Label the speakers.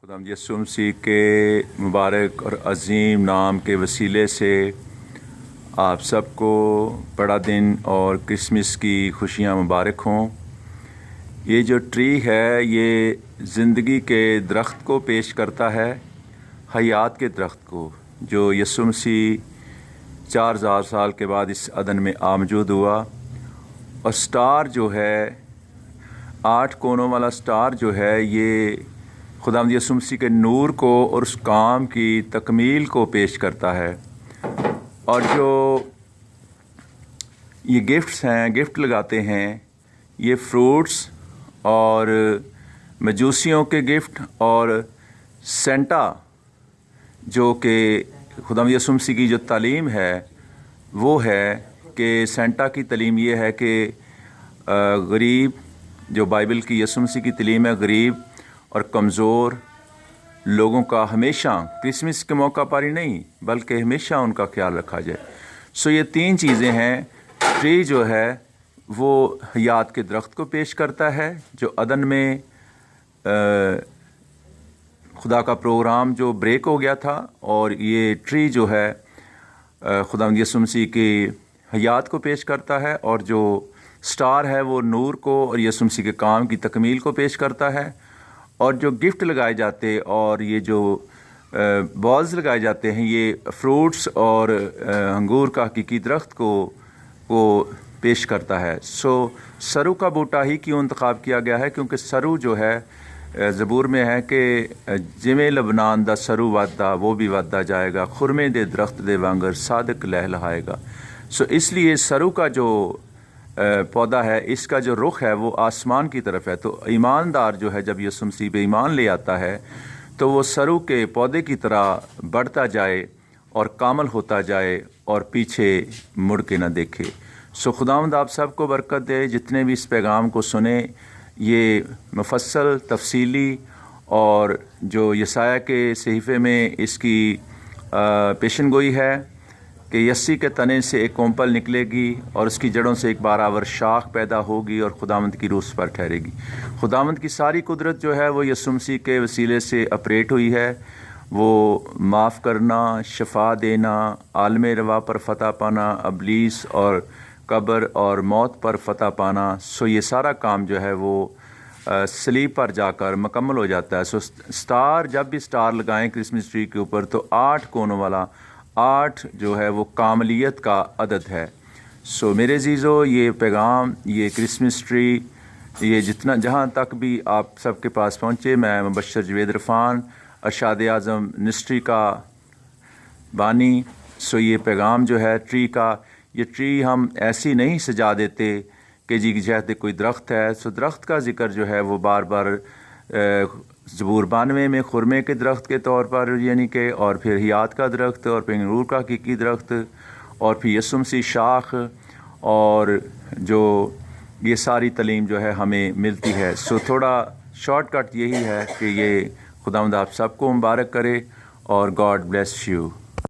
Speaker 1: खुदावंद यीशु मसीह के मुबारक और अज़ीम नाम के वसीले से आप सबको बड़ा दिन और क्रिसमस की खुशियाँ मुबारक हों। ये जो ट्री है ये ज़िंदगी के दरख्त को पेश करता है, हयात के दरख्त को, जो यीशु मसीह 4000 साल के बाद इस अदन में आमजूद हुआ। और स्टार जो है, 8 कोनों वाला स्टार जो है, ये खुदावंद यीशु मसीह के नूर को और उस काम की तकमील को पेश करता है। और जो ये गिफ्ट्स हैं, गिफ्ट लगाते हैं, ये फ्रूट्स और मजूसियों के गिफ्ट और सेंटा, जो कि खुदावंद यीशु मसीह की जो तालीम है वो है कि सेंटा की तालीम ये है कि गरीब, जो बाइबल की यीशु मसीह की तालीम है, गरीब और कमज़ोर लोगों का हमेशा, क्रिसमस के मौका पर ही नहीं बल्कि हमेशा उनका ख्याल रखा जाए। सो ये 3 चीज़ें हैं। ट्री जो है वो हयात के दरख्त को पेश करता है, जो अदन में खुदा का प्रोग्राम जो ब्रेक हो गया था, और ये ट्री जो है खुदावंद यीशु मसीह की हयात को पेश करता है। और जो स्टार है वो नूर को और यीशु मसीह के काम की तकमील को पेश करता है। और जो गिफ्ट लगाए जाते और ये जो बॉल्स लगाए जाते हैं, ये फ्रूट्स और अंगूर का हकीकी दरख्त को पेश करता है। सो सरू का बूटा ही क्यों इंतखाब किया गया है? क्योंकि सरू जो है ज़बूर में है कि जिमें लबनान दा सरू वादा वो भी वादा जाएगा, खुरमे दे दरख्त दे वांगर सादक लहलहाएगा। सो इसलिए सरू का जो पौधा है, इसका जो रुख है वो आसमान की तरफ है। तो ईमानदार जो है जब यीशु मसीह पे ईमान ले आता है तो वो सरू के पौधे की तरह बढ़ता जाए और कामल होता जाए और पीछे मुड़ के न देखे। सो खुदावंद आप सबको बरकत दे। जितने भी इस पैगाम को सुने, ये मुफस्सल तफसीली और जो यसाया के सहीफ़े में इसकी पेशन गोई है कि यस्सी के तने से एक कोंपल निकलेगी और उसकी जड़ों से एक बारावर शाख पैदा होगी और खुदावंद की रूह उस पर ठहरेगी। खुदावंद की सारी कुदरत जो है वो यीशु मसीह के वसीले से ऑपरेट हुई है। वो माफ़ करना, शफा देना, आलम रवा पर फ़तह पाना, अबलीस और कब्र और मौत पर फ़तह पाना। सो ये सारा काम जो है वो सलीब पर जाकर मुकम्मल हो जाता है। सो स्टार, जब भी स्टार लगाएं क्रिसमस ट्री के ऊपर तो 8 कोनों वाला 8 जो है वो कामलियत का अदद है। सो मेरे अज़ीज़ो, ये पैगाम, ये क्रिसमस ट्री, ये जितना जहाँ तक भी आप सबके पास पहुँचे, मैं मुबशर जवेद इरफान, अरशाद आज़म मिनिस्ट्री का बानी। सो ये पैगाम जो है ट्री का, ये ट्री हम ऐसी नहीं सजा देते कि जी जैसे कोई दरख्त है। सो दरख्त का ज़िक्र जो है वो बार बार ज़बूर 92 में खुरमे के दरख्त के तौर पर, यानी कि, और फिर हयात का दरख्त, और फिर अंगूर का हकीकी दरख्त, और फिर यीशु मसीह शाख, और जो ये सारी तालीम जो है हमें मिलती है। सो थोड़ा शॉर्टकट यही है कि ये खुदावंद आप सबको मुबारक करे और गॉड ब्लेस यू।